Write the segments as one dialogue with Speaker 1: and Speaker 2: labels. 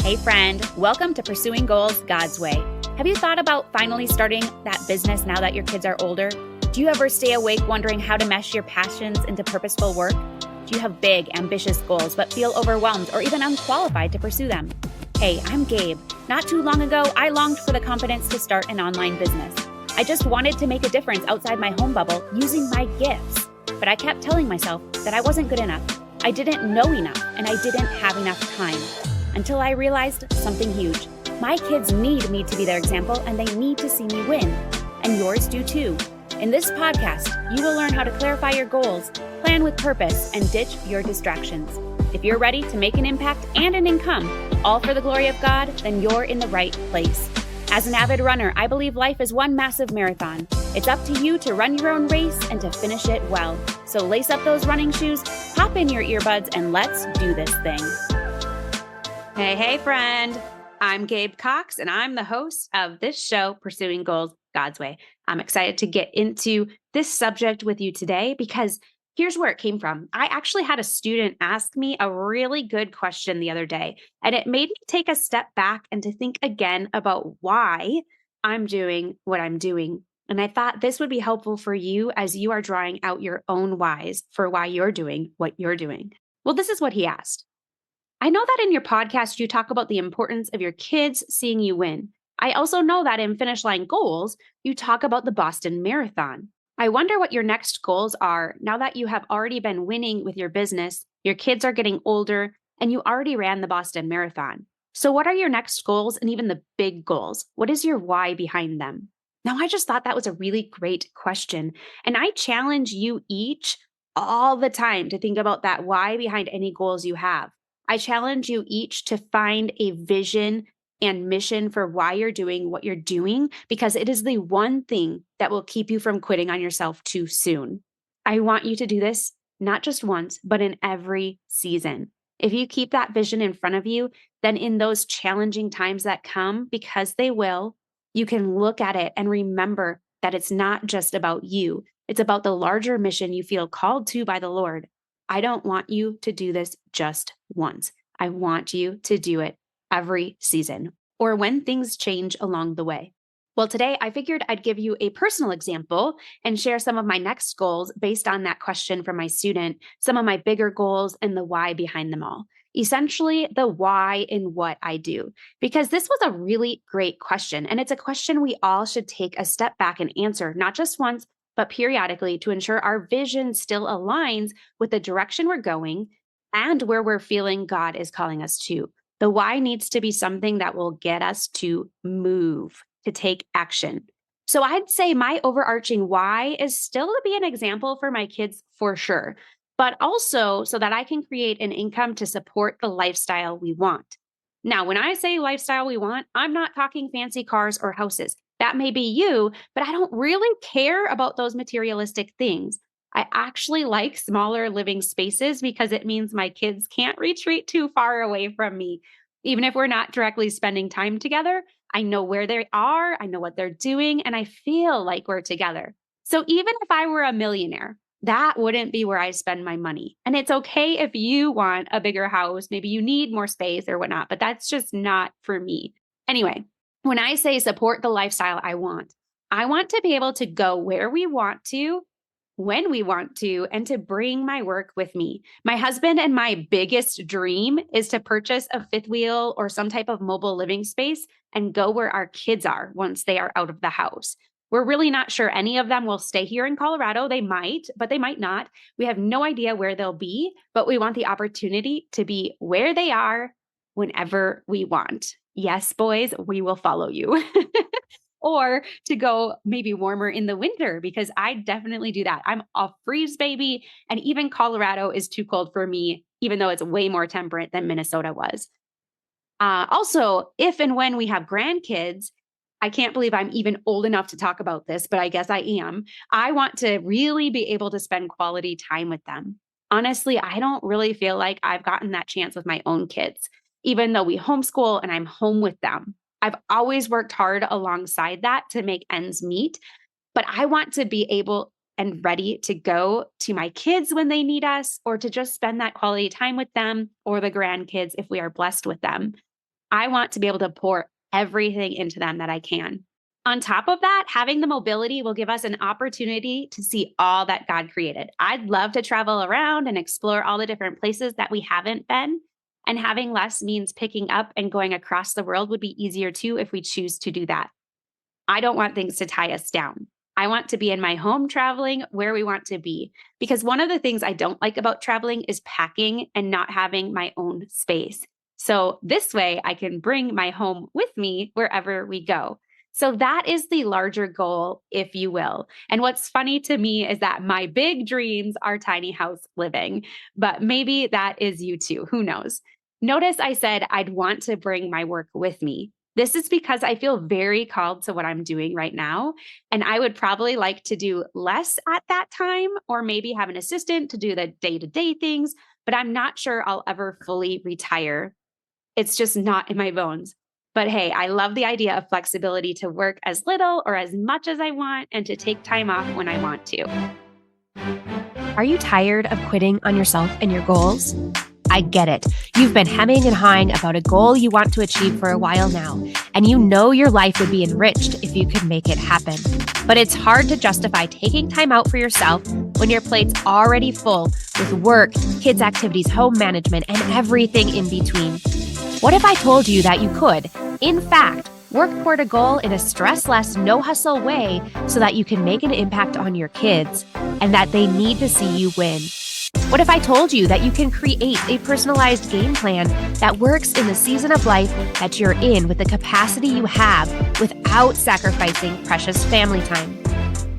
Speaker 1: Hey friend, welcome to Pursuing Goals God's Way. Have you thought about finally starting that business now that your kids are older? Do you ever stay awake wondering how to mesh your passions into purposeful work? Do you have big, ambitious goals but feel overwhelmed or even unqualified to pursue them? Hey, I'm Gabe. Not too long ago, I longed for the confidence to start an online business. I just wanted to make a difference outside my home bubble using my gifts. But I kept telling myself that I wasn't good enough. I didn't know enough, and I didn't have enough time. Until I realized something huge. My kids need me to be their example, and they need to see me win. And yours do too. In this podcast, you will learn how to clarify your goals, plan with purpose, and ditch your distractions. If you're ready to make an impact and an income, all for the glory of God, then you're in the right place. As an avid runner, I believe life is one massive marathon. It's up to you to run your own race and to finish it well. So lace up those running shoes, pop in your earbuds, and let's do this thing. Hey, friend. I'm Gabe Cox, and I'm the host of this show, Pursuing Goals God's Way. I'm excited to get into this subject with you today because here's where it came from. I actually had a student ask me a really good question the other day, and it made me take a step back and to think again about why I'm doing what I'm doing. And I thought this would be helpful for you as you are drawing out your own whys for why you're doing what you're doing. Well, this is what he asked. I know that in your podcast, you talk about the importance of your kids seeing you win. I also know that in Finish Line Goals, you talk about the Boston Marathon. I wonder what your next goals are now that you have already been winning with your business, your kids are getting older, and you already ran the Boston Marathon. So what are your next goals and even the big goals? What is your why behind them? Now, I just thought that was a really great question. And I challenge you each all the time to think about that why behind any goals you have. I challenge you each to find a vision and mission for why you're doing what you're doing, because it is the one thing that will keep you from quitting on yourself too soon. I want you to do this not just once, but in every season. If you keep that vision in front of you, then in those challenging times that come, because they will, you can look at it and remember that it's not just about you. It's about the larger mission you feel called to by the Lord. I don't want you to do this just once. I want you to do it every season or when things change along the way. Well, today I figured I'd give you a personal example and share some of my next goals based on that question from my student, some of my bigger goals and the why behind them all. Essentially, the why in what I do, because this was a really great question. And it's a question we all should take a step back and answer, not just once, but periodically to ensure our vision still aligns with the direction we're going and where we're feeling God is calling us to. The why needs to be something that will get us to move, to take action. So I'd say my overarching why is still to be an example for my kids for sure, but also so that I can create an income to support the lifestyle we want. Now, when I say lifestyle we want, I'm not talking fancy cars or houses. That may be you, but I don't really care about those materialistic things. I actually like smaller living spaces because it means my kids can't retreat too far away from me. Even if we're not directly spending time together, I know where they are, I know what they're doing, and I feel like we're together. So even if I were a millionaire, that wouldn't be where I spend my money. And it's okay if you want a bigger house, maybe you need more space or whatnot, but that's just not for me. Anyway, when I say support the lifestyle I want to be able to go where we want to, when we want to, and to bring my work with me. My husband and my biggest dream is to purchase a fifth wheel or some type of mobile living space and go where our kids are once they are out of the house. We're really not sure any of them will stay here in Colorado. They might, but they might not. We have no idea where they'll be, but we want the opportunity to be where they are whenever we want. Yes, boys, we will follow you. Or to go maybe warmer in the winter, because I definitely do that. I'm a freeze baby, and even Colorado is too cold for me, even though it's way more temperate than Minnesota was. Also, if and when we have grandkids, I can't believe I'm even old enough to talk about this, but I guess I am. I want to really be able to spend quality time with them. Honestly, I don't really feel like I've gotten that chance with my own kids, even though we homeschool and I'm home with them. I've always worked hard alongside that to make ends meet, but I want to be able and ready to go to my kids when they need us, or to just spend that quality time with them or the grandkids if we are blessed with them. I want to be able to pour everything into them that I can. On top of that, having the mobility will give us an opportunity to see all that God created. I'd love to travel around and explore all the different places that we haven't been. And having less means picking up and going across the world would be easier too if we choose to do that. I don't want things to tie us down. I want to be in my home traveling where we want to be. Because one of the things I don't like about traveling is packing and not having my own space. So this way I can bring my home with me wherever we go. So that is the larger goal, if you will. And what's funny to me is that my big dreams are tiny house living, but maybe that is you too. Who knows? Notice I said I'd want to bring my work with me. This is because I feel very called to what I'm doing right now. And I would probably like to do less at that time, or maybe have an assistant to do the day to day things, but I'm not sure I'll ever fully retire. It's just not in my bones. But hey, I love the idea of flexibility to work as little or as much as I want and to take time off when I want to.
Speaker 2: Are you tired of quitting on yourself and your goals? I get it. You've been hemming and hawing about a goal you want to achieve for a while now, and you know your life would be enriched if you could make it happen. But it's hard to justify taking time out for yourself when your plate's already full with work, kids' activities, home management, and everything in between. What if I told you that you could, in fact, work toward a goal in a stress-less, no-hustle way so that you can make an impact on your kids and that they need to see you win? What if I told you that you can create a personalized game plan that works in the season of life that you're in with the capacity you have without sacrificing precious family time?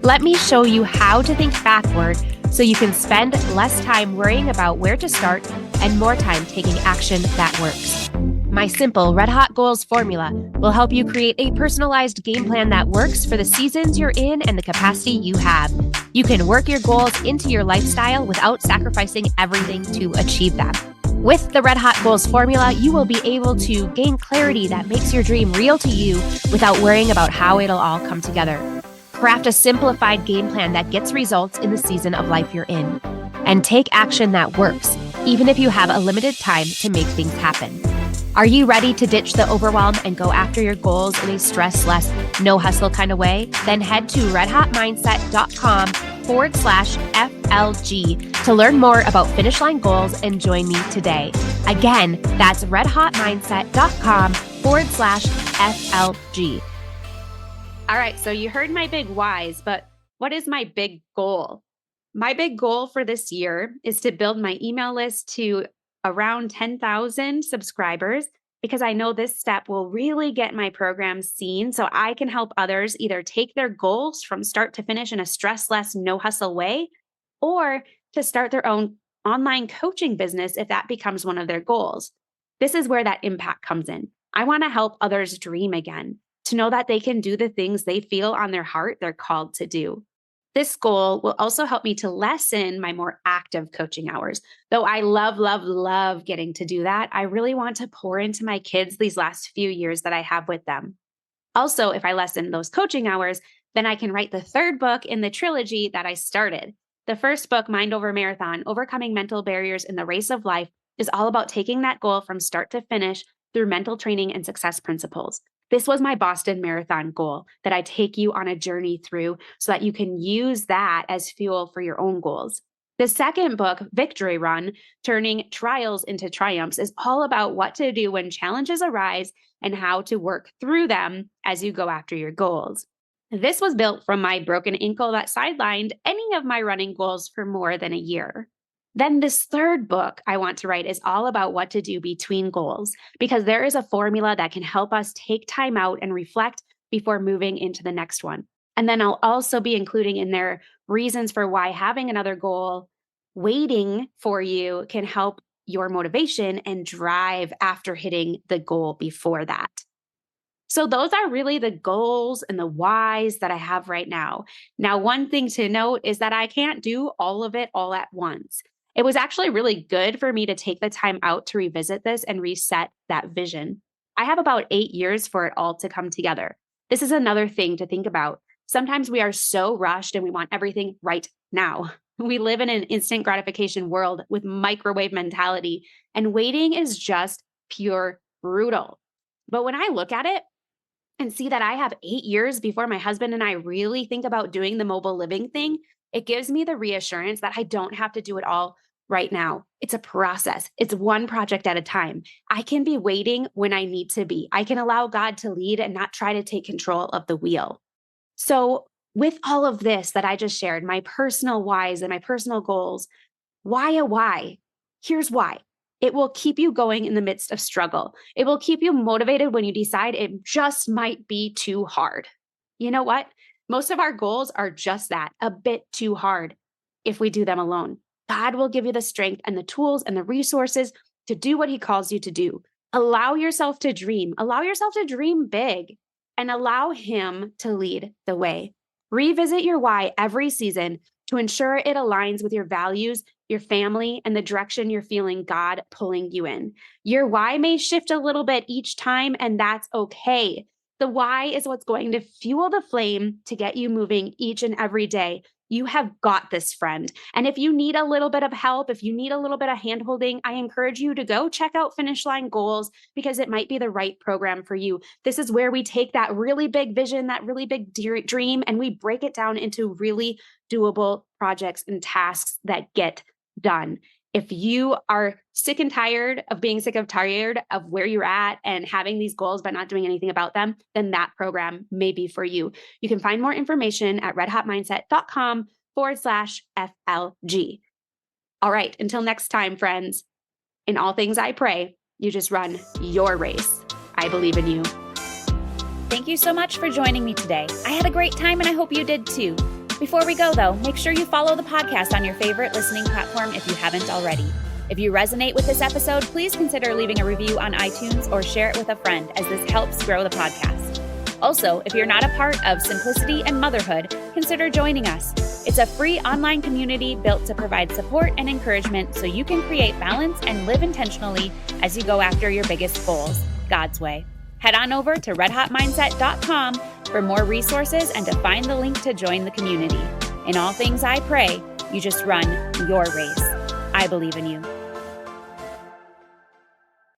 Speaker 2: Let me show you how to think backward so you can spend less time worrying about where to start and more time taking action that works. My simple Red Hot Goals formula will help you create a personalized game plan that works for the seasons you're in and the capacity you have. You can work your goals into your lifestyle without sacrificing everything to achieve them. With the Red Hot Goals formula, you will be able to gain clarity that makes your dream real to you without worrying about how it'll all come together. Craft a simplified game plan that gets results in the season of life you're in. And take action that works, even if you have a limited time to make things happen. Are you ready to ditch the overwhelm and go after your goals in a stress-less, no-hustle kind of way? Then head to redhotmindset.com/FLG to learn more about Finish Line Goals and join me today. Again, that's redhotmindset.com/FLG. All right, so you heard my big whys, but what is my big goal? My big goal for this year is to build my email list to around 10,000 subscribers, because I know this step will really get my program seen so I can help others either take their goals from start to finish in a stress-less, no-hustle way, or to start their own online coaching business if that becomes one of their goals. This is where that impact comes in. I want to help others dream again, to know that they can do the things they feel on their heart they're called to do. This goal will also help me to lessen my more active coaching hours. Though I love, love, love getting to do that, I really want to pour into my kids these last few years that I have with them. Also, if I lessen those coaching hours, then I can write the third book in the trilogy that I started. The first book, Mind Over Marathon, Overcoming Mental Barriers in the Race of Life, is all about taking that goal from start to finish through mental training and success principles. This was my Boston Marathon goal that I take you on a journey through so that you can use that as fuel for your own goals. The second book, Victory Run, Turning Trials into Triumphs, is all about what to do when challenges arise and how to work through them as you go after your goals. This was built from my broken ankle that sidelined any of my running goals for more than a year. Then this third book I want to write is all about what to do between goals, because there is a formula that can help us take time out and reflect before moving into the next one. And then I'll also be including in there reasons for why having another goal waiting for you can help your motivation and drive after hitting the goal before that. So those are really the goals and the whys that I have right now. Now, one thing to note is that I can't do all of it all at once. It was actually really good for me to take the time out to revisit this and reset that vision. I have about 8 years for it all to come together. This is another thing to think about. Sometimes we are so rushed and we want everything right now. We live in an instant gratification world with microwave mentality, and waiting is just pure brutal. But when I look at it and see that I have 8 years before my husband and I really think about doing the mobile living thing, it gives me the reassurance that I don't have to do it all right now. It's a process. It's one project at a time. I can be waiting when I need to be. I can allow God to lead and not try to take control of the wheel. So, with all of this that I just shared, my personal whys and my personal goals, why a why? Here's why. It will keep you going in the midst of struggle. It will keep you motivated when you decide it just might be too hard. You know what? Most of our goals are just that, a bit too hard if we do them alone. God will give you the strength and the tools and the resources to do what He calls you to do. Allow yourself to dream. Allow yourself to dream big and allow Him to lead the way. Revisit your why every season to ensure it aligns with your values, your family, and the direction you're feeling God pulling you in. Your why may shift a little bit each time, and that's okay. The why is what's going to fuel the flame to get you moving each and every day. You have got this, friend. And if you need a little bit of help, if you need a little bit of handholding, I encourage you to go check out Finish Line Goals because it might be the right program for you. This is where we take that really big vision, that really big dream, and we break it down into really doable projects and tasks that get done. If you are sick and tired of being sick of tired of where you're at and having these goals but not doing anything about them, then that program may be for you. You can find more information at redhotmindset.com/FLG. All right, until next time, friends, in all things I pray, you just run your race. I believe in you.
Speaker 1: Thank you so much for joining me today. I had a great time and I hope you did too. Before we go, though, make sure you follow the podcast on your favorite listening platform if you haven't already. If you resonate with this episode, please consider leaving a review on iTunes or share it with a friend, as this helps grow the podcast. Also, if you're not a part of Simplicity and Motherhood, consider joining us. It's a free online community built to provide support and encouragement so you can create balance and live intentionally as you go after your biggest goals, God's way. Head on over to redhotmindset.com for more resources and to find the link to join the community. In all things I pray, you just run your race. I believe in you.